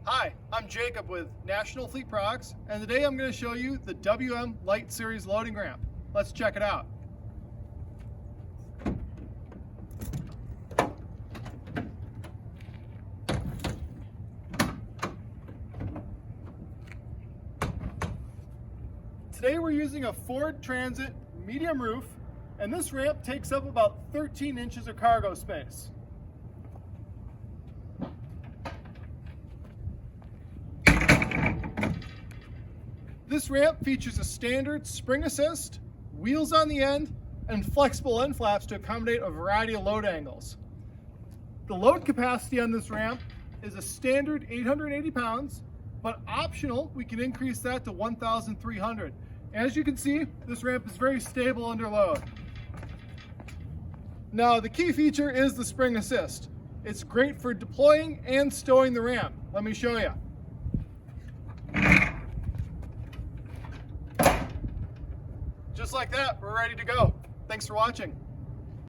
Hi, I'm Jacob with National Fleet Products, and today I'm going to show you the WM Light Series loading ramp. Let's check it out. Today we're using a Ford Transit medium roof, and this ramp takes up about 13 inches of cargo space. This ramp features a standard spring assist, wheels on the end, and flexible end flaps to accommodate a variety of load angles. The load capacity on this ramp is a standard 880 pounds, but optional, we can increase that to 1,300. As you can see, this ramp is very stable under load. Now, the key feature is the spring assist. It's great for deploying and stowing the ramp. Let me show you. Just like that, we're ready to go. Thanks for watching.